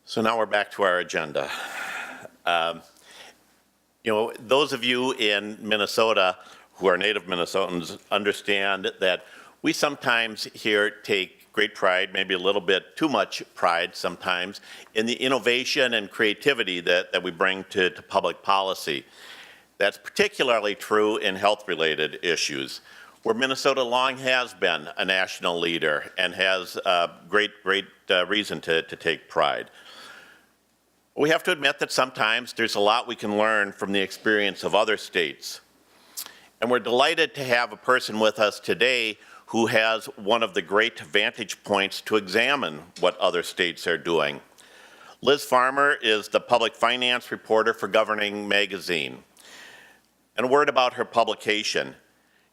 So now we're back to our agenda. Those of you in Minnesota who are native Minnesotans understand that we sometimes here take great pride, maybe a little bit too much pride sometimes, in the innovation and creativity that we bring to public policy. That's particularly true in health-related issues, where Minnesota long has been a national leader and has great reason to take pride. We have to admit that sometimes there's a lot we can learn from the experience of other states. And we're delighted to have a person with us today who has one of the great vantage points to examine what other states are doing. Liz Farmer is the public finance reporter for Governing Magazine. And a word about her publication.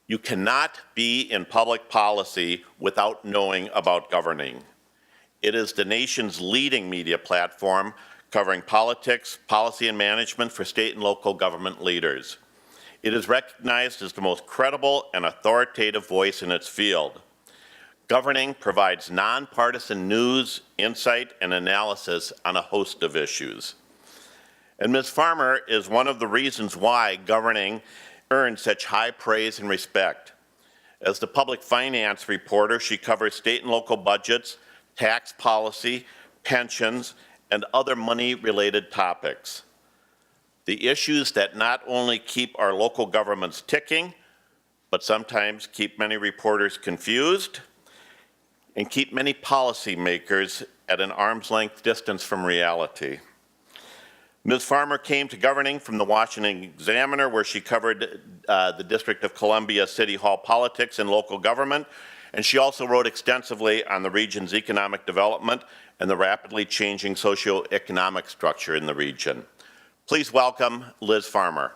You cannot be in public policy without knowing about governing. It is the nation's leading media platform covering politics, policy, and management for state and local government leaders. It is recognized as the most credible and authoritative voice in its field. Governing provides nonpartisan news, insight, and analysis on a host of issues. And Ms. Farmer is one of the reasons why Governing earns such high praise and respect. As the public finance reporter, she covers state and local budgets, tax policy, pensions, and other money-related topics. The issues that not only keep our local governments ticking, but sometimes keep many reporters confused and keep many policymakers at an arm's length distance from reality. Ms. Farmer came to Governing from the Washington Examiner, where she covered the District of Columbia City Hall politics and local government, and she also wrote extensively on the region's economic development and the rapidly changing socioeconomic structure in the region. Please welcome Liz Farmer.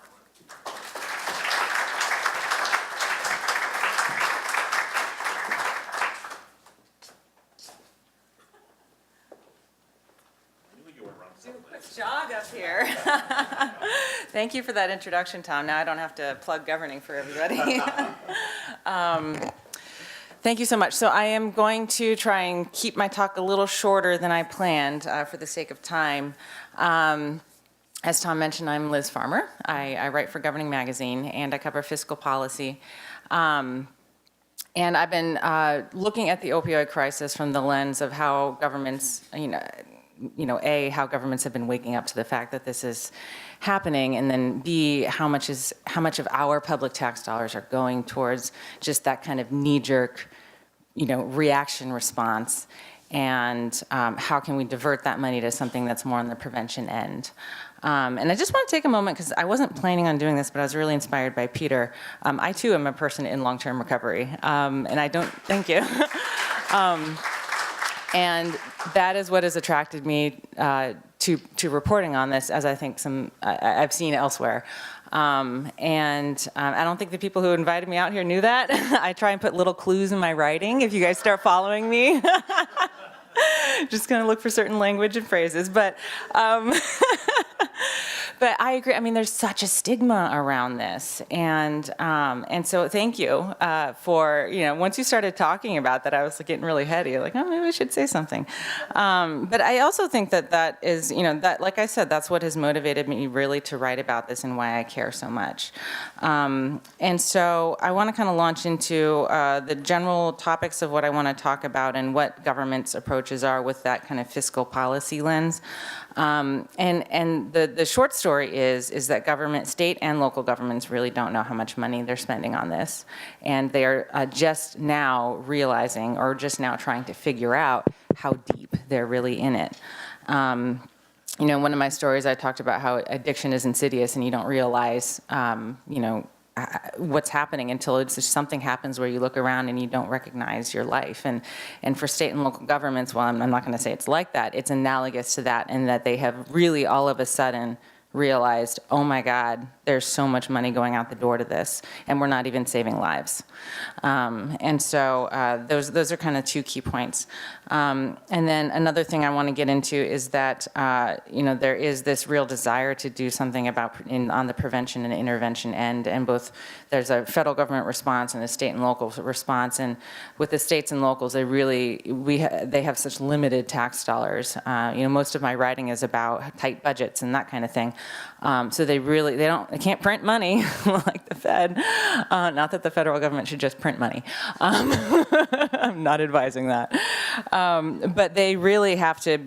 Do a quick jog up here. Thank you for that introduction, Tom. Now I don't have to plug Governing for everybody. Thank you so much. So I am going to try and keep my talk a little shorter than I planned for the sake of time. As Tom mentioned, I'm Liz Farmer. I write for Governing Magazine, and I cover fiscal policy. And I've been looking at the opioid crisis from the lens of how governments, how governments have been waking up to the fact that this is happening, and then B, how much of our public tax dollars are going towards just that kind of knee-jerk, reaction response, and how can we divert that money to something that's more on the prevention end. And I just want to take a moment, because I wasn't planning on doing this, but I was really inspired by Peter. I too am a person in long-term recovery, and I don't, thank you. And that is what has attracted me to reporting on this, as I think I've seen elsewhere. And I don't think the people who invited me out here knew that. I try and put little clues in my writing if you guys start following me. Just gonna look for certain language and phrases, but but I agree. I mean, there's such a stigma around this, and so thank you for once you started talking about that, I was getting really heady, like, oh, maybe I should say something. But I also think that is that, like I said, that's what has motivated me really to write about this and why I care so much. And so I want to kind of launch into the general topics of what I want to talk about and what government's approaches are with that kind of fiscal policy lens. And the short story is that government, state and local governments really don't know how much money they're spending on this. And they are just now realizing, or just now trying to figure out how deep they're really in it. One of my stories, I talked about how addiction is insidious and you don't realize, what's happening until it's just something happens where you look around and you don't recognize your life. And for state and local governments, well, I'm not going to say it's like that. It's analogous to that, in that they have really all of a sudden realized, oh my God, there's so much money going out the door to this, and we're not even saving lives. And so those are kind of two key points. And then another thing I want to get into is that there is this real desire to do something on the prevention and intervention end, and both there's a federal government response and a state and local response. And with the states and locals, they have such limited tax dollars. Most of my writing is about tight budgets and that kind of thing. So they can't print money like the Fed. Not that the federal government should just print money. I'm not advising that. But they really have to,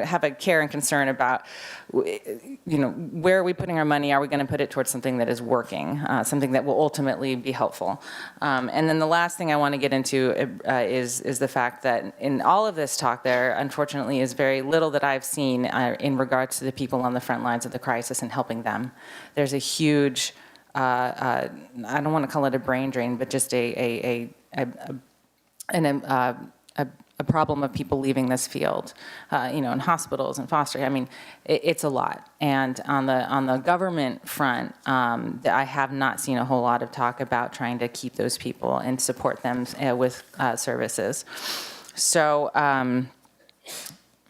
have a care and concern about, where are we putting our money? Are we going to put it towards something that is working, something that will ultimately be helpful? And then the last thing I want to get into is the fact that in all of this talk there, unfortunately, is very little that I've seen in regards to the people on the front lines of the crisis and helping them. There's a huge, I don't want to call it a brain drain, but just a problem of people leaving this field, in hospitals and foster. I mean, it's a lot. And on the government front, I have not seen a whole lot of talk about trying to keep those people and support them with services. So I'm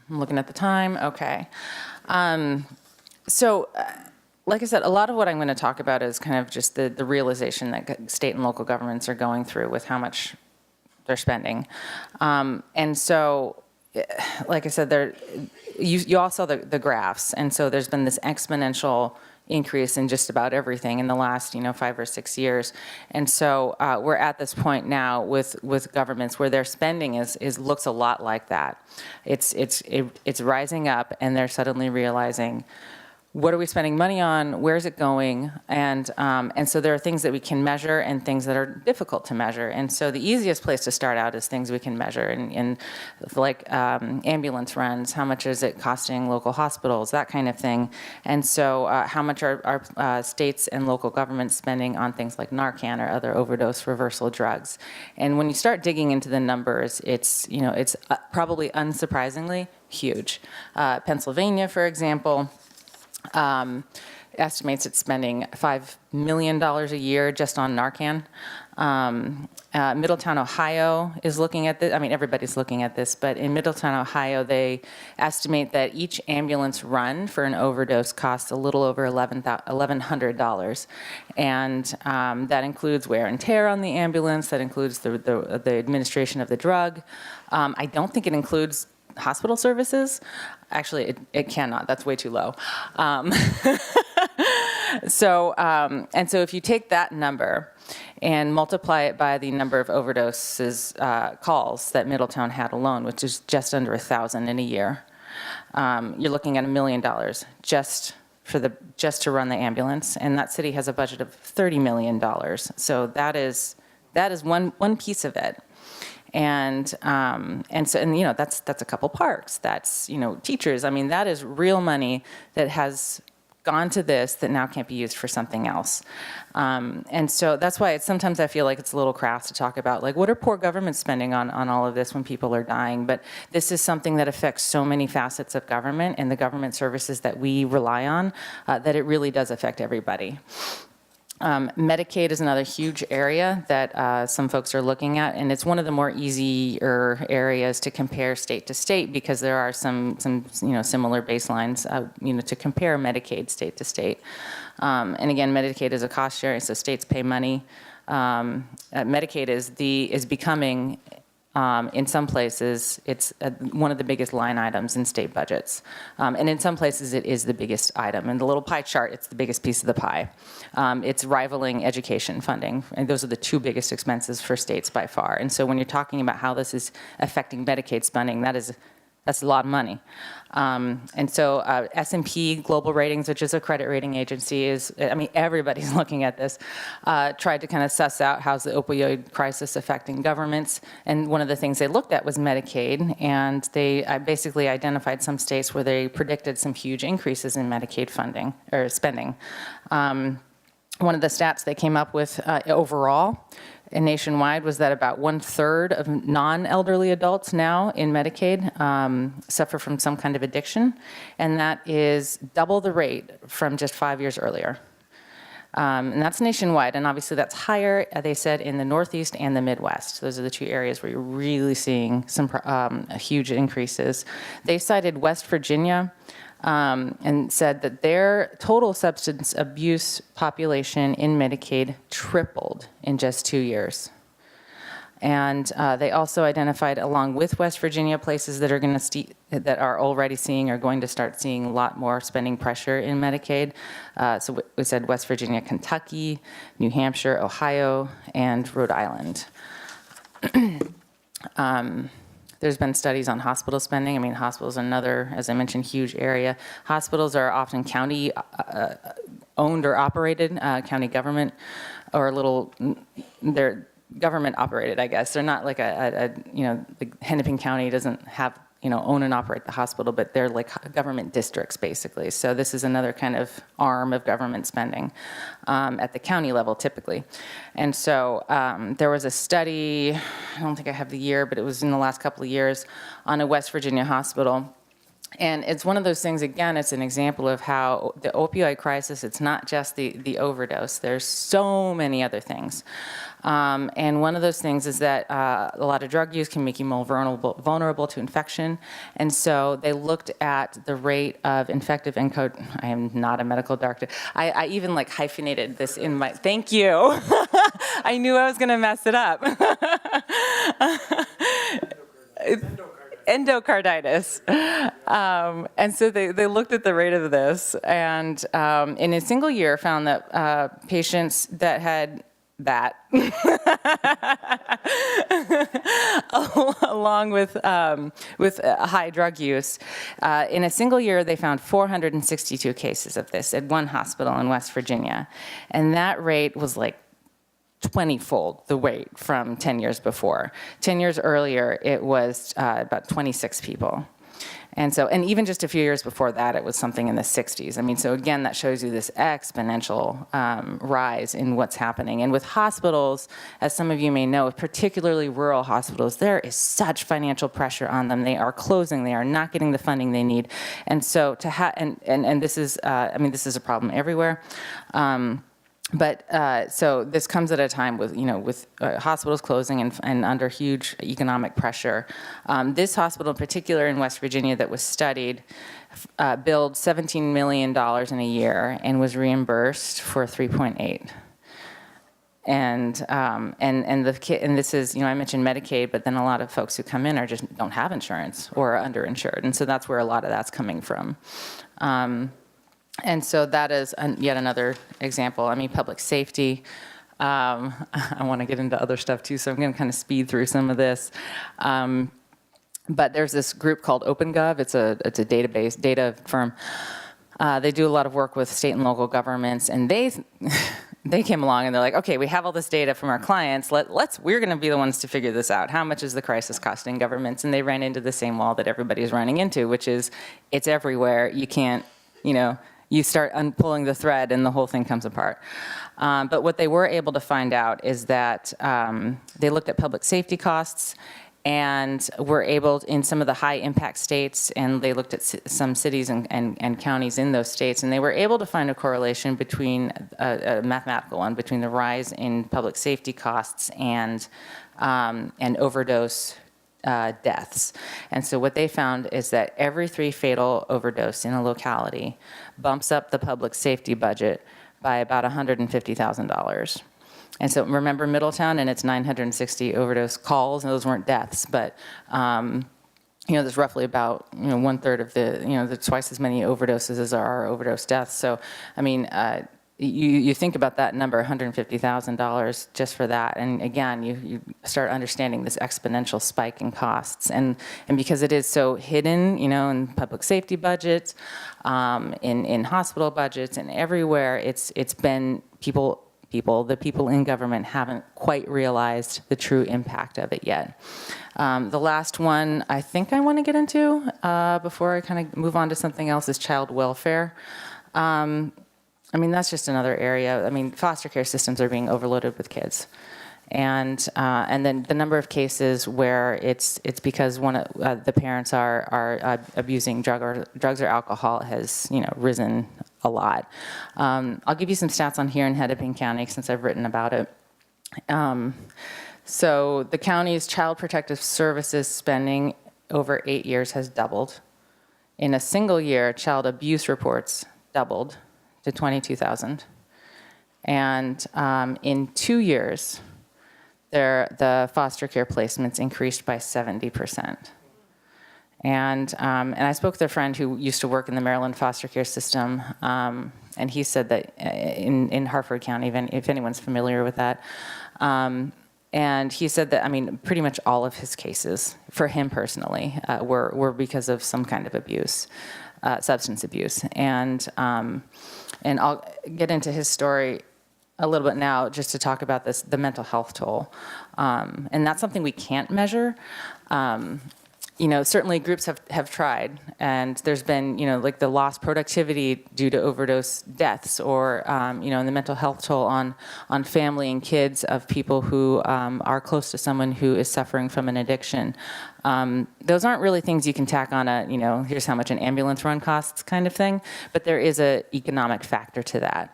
looking at the time. Okay. Like I said, a lot of what I'm going to talk about is kind of just the realization that state and local governments are going through with how much they're spending. And so, like I said, you all saw the graphs, and so there's been this exponential increase in just about everything in the last 5 or 6 years. And so we're at this point now with governments where their spending looks a lot like that. It's rising up, and they're suddenly realizing, what are we spending money on? Where is it going? And so there are things that we can measure and things that are difficult to measure. And so the easiest place to start out is things we can measure. And like ambulance runs, how much is it costing local hospitals, that kind of thing. And so how much are states and local governments spending on things like Narcan or other overdose reversal drugs? And when you start digging into the numbers, it's probably unsurprisingly huge. Pennsylvania, for example, estimates it's spending $5 million a year just on Narcan. Middletown, Ohio is looking at this. I mean, everybody's looking at this, but in Middletown, Ohio, they estimate that each ambulance run for an overdose costs a little over $1,100. And that includes wear and tear on the ambulance. That includes the administration of the drug. I don't think it includes hospital services. Actually, it cannot. That's way too low. So if you take that number and multiply it by the number of overdoses calls that Middletown had alone, which is just under 1,000 in a year, you're looking at $1 million just to run the ambulance, and that city has a budget of $30 million. So that is one piece of it. And that's a couple parks. That's teachers. I mean, that is real money that has gone to this that now can't be used for something else. And so that's why sometimes I feel like it's a little crass to talk about, like, what are poor governments spending on all of this when people are dying? But this is something that affects so many facets of government and the government services that we rely on that it really does affect everybody. Medicaid is another huge area that some folks are looking at, and it's one of the more easier areas to compare state to state because there are some similar baselines to compare Medicaid state to state. And again, Medicaid is a cost sharing, so states pay money. Medicaid is becoming. In some places, it's one of the biggest line items in state budgets. And in some places, it is the biggest item. In the little pie chart, it's the biggest piece of the pie. It's rivaling education funding. And those are the two biggest expenses for states by far. And so when you're talking about how this is affecting Medicaid spending, that's a lot of money. And so S&P Global Ratings, which is a credit rating agency, everybody's looking at this, tried to kind of suss out how's the opioid crisis affecting governments. And one of the things they looked at was Medicaid, and they basically identified some states where they predicted some huge increases in Medicaid funding or spending. One of the stats they came up with overall, and nationwide was that about 1/3 of non-elderly adults now in Medicaid suffer from some kind of addiction, and that is double the rate from just 5 years earlier. And that's nationwide, and obviously that's higher, they said, in the Northeast and the Midwest. Those are the two areas where you're really seeing some huge increases. They cited West Virginia and said that their total substance abuse population in Medicaid tripled in just 2 years. And they also identified, along with West Virginia, places that are going to that are already seeing or going to start seeing a lot more spending pressure in Medicaid. So we said West Virginia, Kentucky, New Hampshire, Ohio, and Rhode Island. There's been studies on hospital spending. I mean, hospitals are another, as I mentioned, huge area. Hospitals are often county owned or operated, county government, or they're government operated, I guess. They're not like the Hennepin County doesn't have, own and operate the hospital, but they're like government districts, basically. So this is another kind of arm of government spending at the county level, typically. And so there was a study, I don't think I have the year, but it was in the last couple of years, on a West Virginia hospital. And it's one of those things, again, it's an example of how the opioid crisis, it's not just the overdose. There's so many other things. And one of those things is that a lot of drug use can make you more vulnerable to infection. And so they looked at the rate of infective encode. I am not a medical doctor. I even like hyphenated this in my, thank you. I knew I was going to mess it up. Endocarditis. And so they looked at the rate of this, and in a single year found that patients that had that, along with high drug use, in a single year they found 462 cases of this at one hospital in West Virginia, and that rate was like 20-fold the rate from 10 years before. 10 years earlier, it was about 26 people. And so, and even just a few years before that, it was something in the 60s. I mean, so again, that shows you this exponential rise in what's happening. And with hospitals, as some of you may know, particularly rural hospitals, there is such financial pressure on them. They are closing. They are not getting the funding they need. And so to have, and this is, this is a problem everywhere. So this comes at a time with hospitals closing and under huge economic pressure. This hospital in particular in West Virginia that was studied billed $17 million in a year and was reimbursed for 3.8. And this is, I mentioned Medicaid, but then a lot of folks who come in just don't have insurance or are underinsured, and so that's where a lot of that's coming from. And so that is yet another example. I mean, public safety. I want to get into other stuff too, so I'm going to kind of speed through some of this. But there's this group called OpenGov. It's a database data firm. They do a lot of work with state and local governments, and they came along and they're like, okay, we have all this data from our clients. We're going to be the ones to figure this out. How much is the crisis costing governments? And they ran into the same wall that everybody's running into, which is it's everywhere. You can't, you start pulling the thread and the whole thing comes apart. But what they were able to find out is that they looked at public safety costs and were able, in some of the high impact states, and they looked at some cities and counties in those states, and they were able to find a correlation between, a mathematical one, between the rise in public safety costs and overdose deaths. And so what they found is that every 3 fatal overdose in a locality bumps up the public safety budget by about $150,000. And so remember Middletown and its 960 overdose calls, and those weren't deaths, but there's roughly about 1/3 of there's twice as many overdoses as there are overdose deaths. So I mean, you think about that number, $150,000 just for that, and again, you start understanding this exponential spike in costs, and because it is so hidden, in public safety budgets, in hospital budgets, and everywhere, it's been the people in government haven't quite realized the true impact of it yet. The last one I think I want to get into before I kind of move on to something else is child welfare. That's just another area. Foster care systems are being overloaded with kids. And then the number of cases where it's because one of the parents are abusing drugs or alcohol has risen a lot. I'll give you some stats on here in Hennepin County since I've written about it. So the county's child protective services spending over 8 years has doubled. In a single year, child abuse reports doubled to 22,000. And in 2 years, the foster care placements increased by 70%. And I spoke with a friend who used to work in the Maryland foster care system, and he said that in Harford County, if anyone's familiar with that, and he said that, pretty much all of his cases, for him personally, were because of some kind of abuse, substance abuse. And I'll get into his story a little bit now just to talk about the mental health toll. And that's something we can't measure. Certainly groups have tried, and there's been, like the lost productivity due to overdose deaths, or, and the mental health toll on family and kids of people who are close to someone who is suffering from an addiction. Those aren't really things you can tack on here's how much an ambulance run costs kind of thing, but there is an economic factor to that.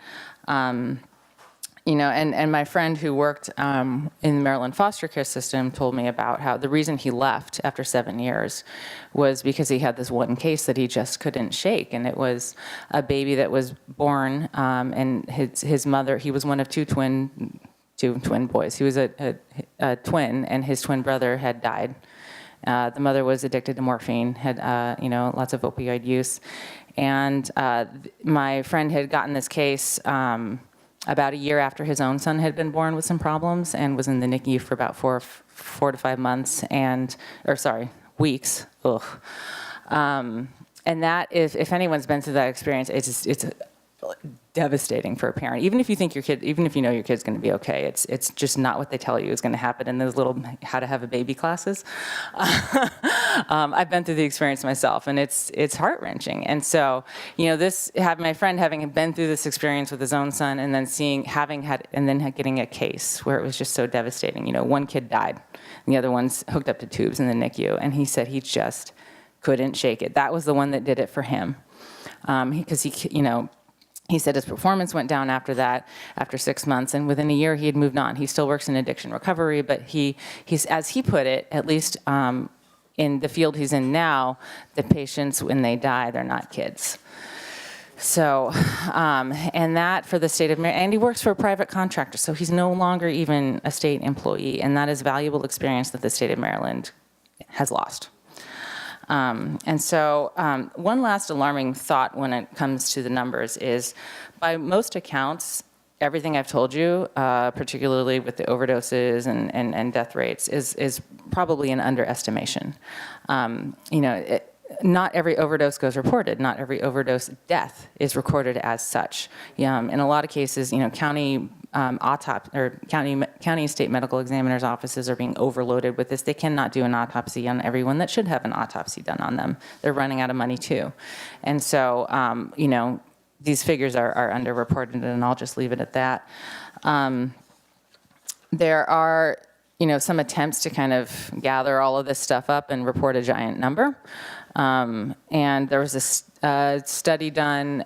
And my friend who worked in the Maryland foster care system told me about how the reason he left after 7 years was because he had this one case that he just couldn't shake. And it was a baby that was born, and his mother, he was one of two twin boys. He was a twin, and his twin brother had died. The mother was addicted to morphine, had lots of opioid use. And my friend had gotten this case about a year after his own son had been born with some problems, and was in the NICU for about 4 to 5 months, weeks. Ugh. And that, if anyone's been through that experience, it's devastating for a parent. Even if you think even if you know your kid's going to be okay, it's just not what they tell you is going to happen in those little how to have a baby classes. I've been through the experience myself, and it's heart-wrenching. And so, my friend having been through this experience with his own son, and then getting a case where it was just so devastating. One kid died, and the other one's hooked up to tubes in the NICU, and he said he just couldn't shake it. That was the one that did it for him, because he said his performance went down after that, after 6 months, and within a year he had moved on. He still works in addiction recovery, but he's, as he put it, at least in the field he's in now, the patients, when they die, they're not kids. So, and that for the state of Maryland, and he works for a private contractor, so he's no longer even a state employee, and that is valuable experience that the state of Maryland has lost. And so one last alarming thought when it comes to the numbers is, by most accounts, everything I've told you, particularly with the overdoses and death rates, is probably an underestimation. Not every overdose goes reported. Not every overdose death is recorded as such. In a lot of cases, county county state medical examiners' offices are being overloaded with this. They cannot do an autopsy on everyone that should have an autopsy done on them. They're running out of money too, and so these figures are underreported, and I'll just leave it at that. There are some attempts to kind of gather all of this stuff up and report a giant number. And there was a study done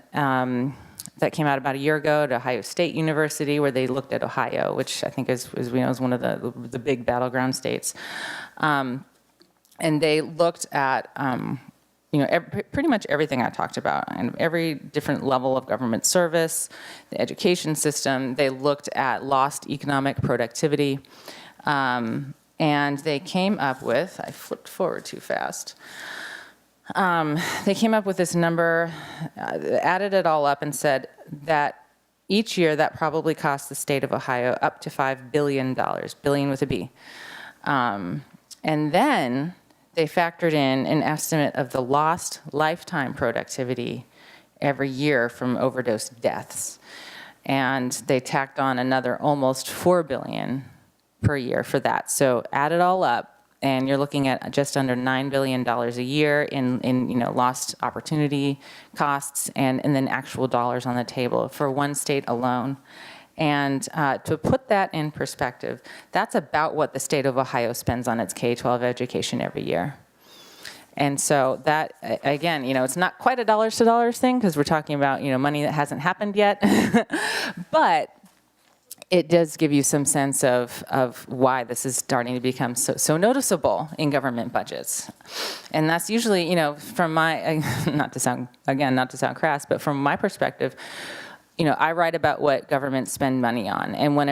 that came out about a year ago at Ohio State University, where they looked at Ohio, which I think is one of the big battleground states. And they looked at pretty much everything I talked about, and every different level of government service, the education system. They looked at lost economic productivity. And they came up with, I flipped forward too fast. They came up with this number, added it all up, and said that each year that probably costs the state of Ohio up to $5 billion, billion with a B. And then they factored in an estimate of the lost lifetime productivity every year from overdose deaths. And they tacked on another almost $4 billion per year for that. So add it all up, and you're looking at just under $9 billion a year in lost opportunity costs and then actual dollars on the table for one state alone. And to put that in perspective, that's about what the state of Ohio spends on its K-12 education every year. And so that, again, it's not quite a dollars to dollars thing because we're talking about, money that hasn't happened yet. But it does give you some sense of why this is starting to become so noticeable in government budgets. And that's usually, from my, not to sound crass, but from my perspective, I write about what governments spend money on, and when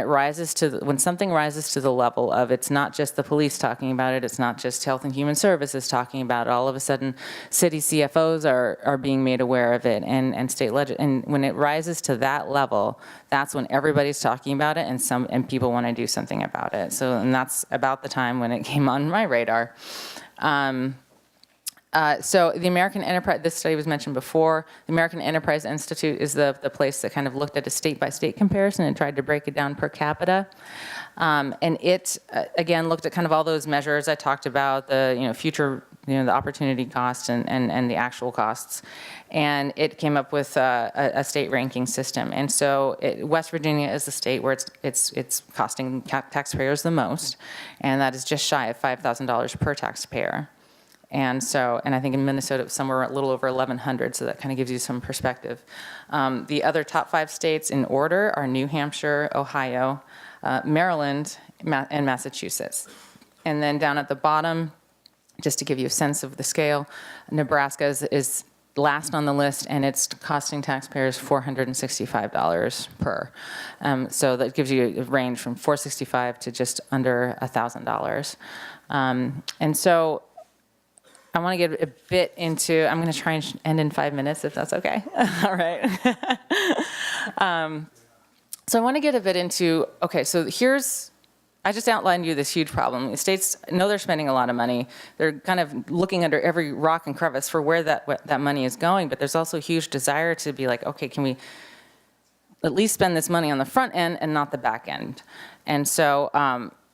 something rises to the level of it's not just the police talking about it, it's not just Health and Human Services talking about it. All of a sudden, city CFOs are being made aware of it, and state and when it rises to that level, that's when everybody's talking about it, and people want to do something about it. And that's about the time when it came on my radar. So the American Enterprise, this study was mentioned before, the American Enterprise Institute is the place that kind of looked at a state-by-state comparison and tried to break it down per capita. And it, again, looked at kind of all those measures I talked about, the future, the opportunity cost and the actual costs. And it came up with a state ranking system. And so West Virginia is the state where it's costing taxpayers the most, and that is just shy of $5,000 per taxpayer. And I think in Minnesota, it's somewhere a little over 1,100, so that kind of gives you some perspective. The other top 5 states in order are New Hampshire, Ohio, Maryland, and Massachusetts. And then down at the bottom, just to give you a sense of the scale, Nebraska is last on the list, and it's costing taxpayers $465 per. So that gives you a range from $465 to just under $1,000. And so I want to get a bit into, I'm going to try and end in 5 minutes, if that's okay. All right. So I want to get a bit into, okay, so I just outlined you this huge problem. The states know they're spending a lot of money. They're kind of looking under every rock and crevice for where that money is going, but there's also a huge desire to be like, okay, can we at least spend this money on the front end and not the back end? And so,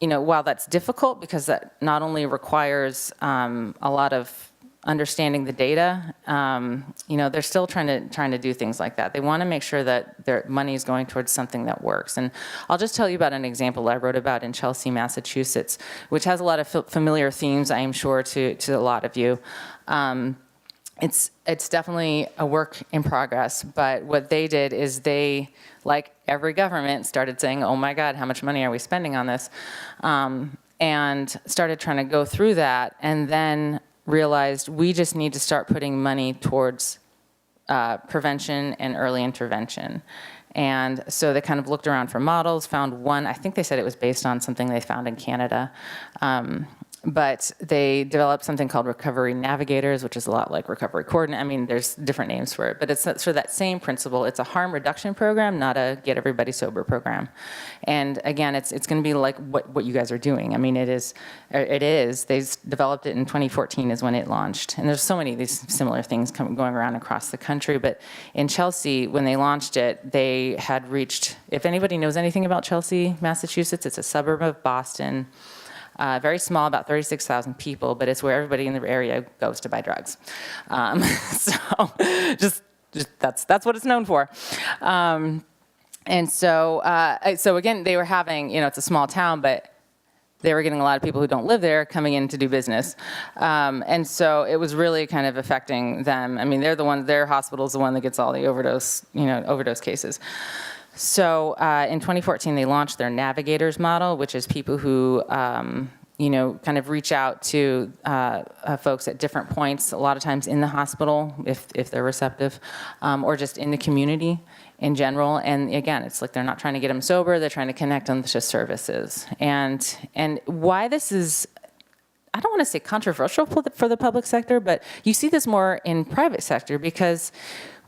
while that's difficult because that not only requires a lot of understanding the data, they're still trying to do things like that. They want to make sure that their money is going towards something that works. And I'll just tell you about an example I wrote about in Chelsea, Massachusetts, which has a lot of familiar themes, I am sure, to a lot of you. It's definitely a work in progress, but what they did is they, like every government, started saying, oh my God, how much money are we spending on this? And started trying to go through that, and then realized we just need to start putting money towards prevention and early intervention. And so they kind of looked around for models, found one, I think they said it was based on something they found in Canada. But they developed something called Recovery Navigators, which is a lot like Recovery Coordinate. I mean, there's different names for it, but it's sort of that same principle. It's a harm reduction program, not a get everybody sober program. And again, it's going to be like what you guys are doing. I mean, it is. They developed it in 2014 is when it launched. And there's so many of these similar things going around across the country. But in Chelsea, when they launched it, they had reached, if anybody knows anything about Chelsea, Massachusetts, it's a suburb of Boston. Very small, about 36,000 people, but it's where everybody in the area goes to buy drugs. So just that's what it's known for. And so again, they were having, it's a small town, but they were getting a lot of people who don't live there coming in to do business. And so it was really kind of affecting them. I mean, their hospital is the one that gets all the overdose cases. So in 2014, they launched their Navigators model, which is people who, kind of reach out to folks at different points, a lot of times in the hospital, if they're receptive, or just in the community in general. And again, it's like they're not trying to get them sober, they're trying to connect them to services. And why this is, I don't want to say controversial for the public sector, but you see this more in private sector because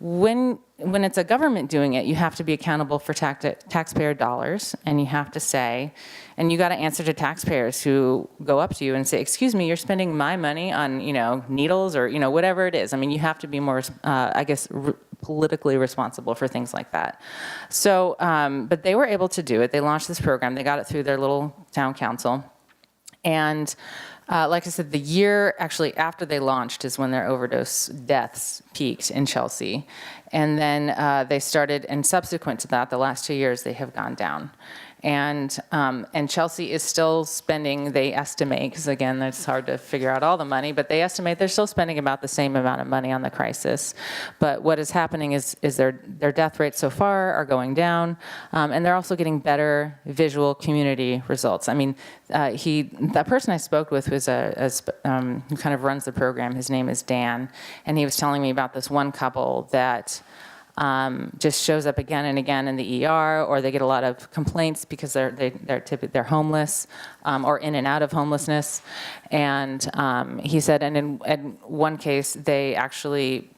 when it's a government doing it, you have to be accountable for taxpayer dollars, and you have to say, and you got to answer to taxpayers who go up to you and say, excuse me, you're spending my money on, needles or, whatever it is. I mean, you have to be more, politically responsible for things like that. So, but they were able to do it. They launched this program. They got it through their little town council. And Like I said, the year actually after they launched is when their overdose deaths peaked in Chelsea. And then they started, and subsequent to that, the last 2 years, they have gone down. And Chelsea is still spending, they estimate, because again, it's hard to figure out all the money, but they estimate they're still spending about the same amount of money on the crisis. But what is happening is their death rates so far are going down, and they're also getting better visual community results. I mean, that person I spoke with was who kind of runs the program. His name is Dan, and he was telling me about this one couple that just shows up again and again in the ER, or they get a lot of complaints because they're homeless or in and out of homelessness. And he said, and in one case, they actually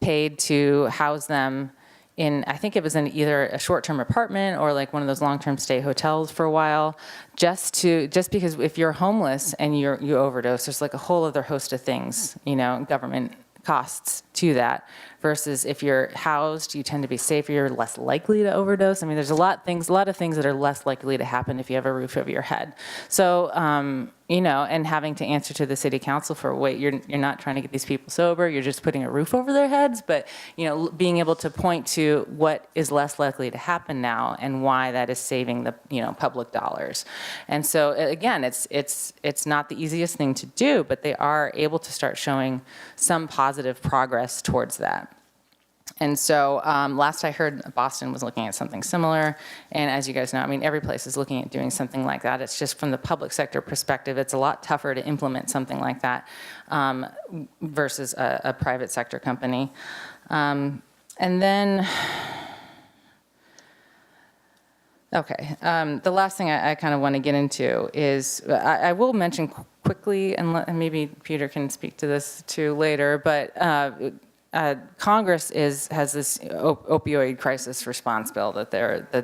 paid to house them in, I think it was in either a short-term apartment or like one of those long-term stay hotels for a while, just because if you're homeless and you overdose, there's like a whole other host of things, government costs to that, versus if you're housed, you tend to be safer, you're less likely to overdose. I mean, there's a lot of things that are less likely to happen if you have a roof over your head. So, and having to answer to the city council for, wait, you're not trying to get these people sober, you're just putting a roof over their heads, but, being able to point to what is less likely to happen now and why that is saving the, public dollars. And so, again, it's not the easiest thing to do, but they are able to start showing some positive progress towards that. And so last I heard, Boston was looking at something similar. And as you guys know, I mean, every place is looking at doing something like that. It's just from the public sector perspective, it's a lot tougher to implement something like that versus a private sector company. And then, okay, the last thing I kind of want to get into is, I will mention quickly, and maybe Peter can speak to this too later, but Congress has this opioid crisis response bill that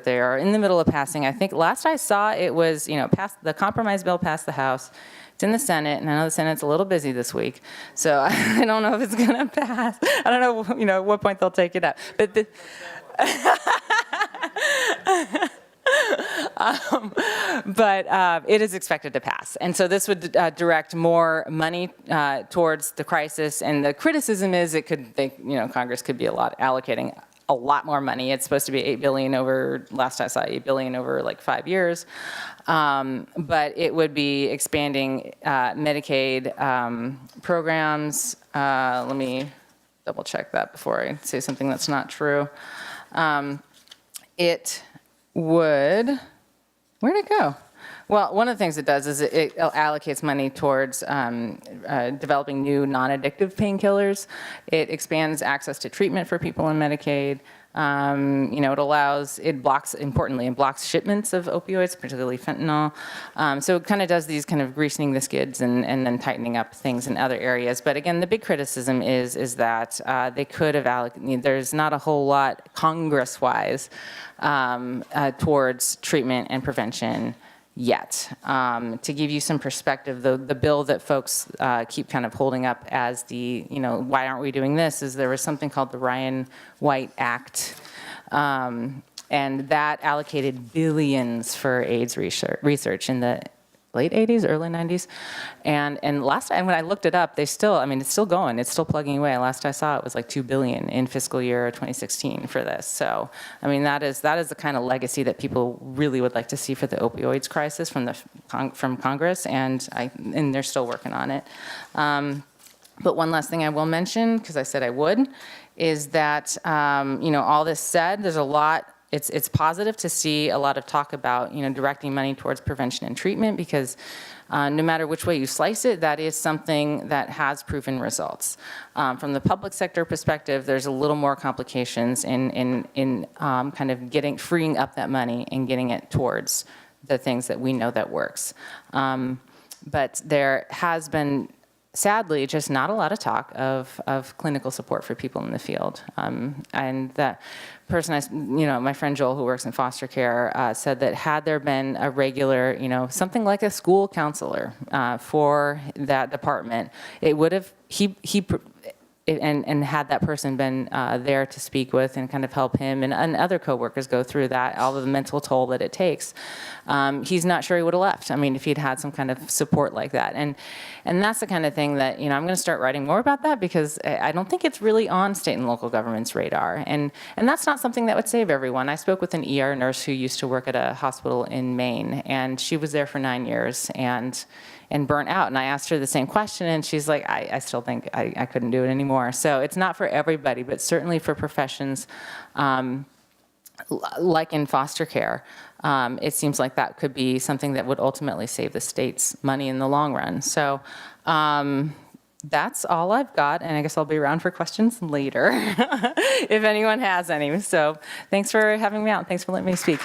they are in the middle of passing. I think last I saw it was, the compromise bill passed the House. It's in the Senate, and I know the Senate's a little busy this week, so I don't know if it's going to pass. I don't know, at what point they'll take it up. But it is expected to pass. And so this would direct more money towards the crisis. And the criticism is Congress could be allocating a lot more money. It's supposed to be $8 billion over, last I saw, $8 billion over like 5 years. But it would be expanding Medicaid programs. Let me double check that before I say something that's not true. It would, where'd it go? Well, one of the things it does is it allocates money towards developing new non-addictive painkillers. It expands access to treatment for people in Medicaid. It blocks shipments of opioids, particularly fentanyl. So it kind of does these kind of greasing the skids and then tightening up things in other areas. But again, the big criticism is that they could have allocated, there's not a whole lot Congress-wise towards treatment and prevention yet. To give you some perspective, the bill that folks keep kind of holding up as the, why aren't we doing this, is there was something called the Ryan White Act, and that allocated billions for AIDS research in the late 80s, early 90s. And last time when I looked it up, it's still going, it's still plugging away. Last I saw it was like $2 billion in fiscal year 2016 for this. So, I mean, that is the kind of legacy that people really would like to see for the opioids crisis from Congress, and they're still working on it. But one last thing I will mention, because I said I would, is that, all this said, there's a lot. It's positive to see a lot of talk about, directing money towards prevention and treatment, because no matter which way you slice it, that is something that has proven results. From the public sector perspective, there's a little more complications in kind of freeing up that money and getting it towards the things that we know that works. But there has been, sadly, just not a lot of talk of clinical support for people in the field. And that person, my friend Joel, who works in foster care, said that had there been a regular, something like a school counselor for that department, it would have, and had that person been there to speak with and kind of help him and other coworkers go through that, all of the mental toll that it takes, he's not sure he would have left. I mean, if he'd had some kind of support like that. And that's the kind of thing that, I'm going to start writing more about that, because I don't think it's really on state and local government's radar. And that's not something that would save everyone. I spoke with an ER nurse who used to work at a hospital in Maine, and she was there for 9 years and burnt out. And I asked her the same question, and she's like, I still think I couldn't do it anymore. So it's not for everybody, but certainly for professions like in foster care, it seems like that could be something that would ultimately save the state's money in the long run. So that's all I've got, and I guess I'll be around for questions later if anyone has any. So thanks for having me out. Thanks for letting me speak.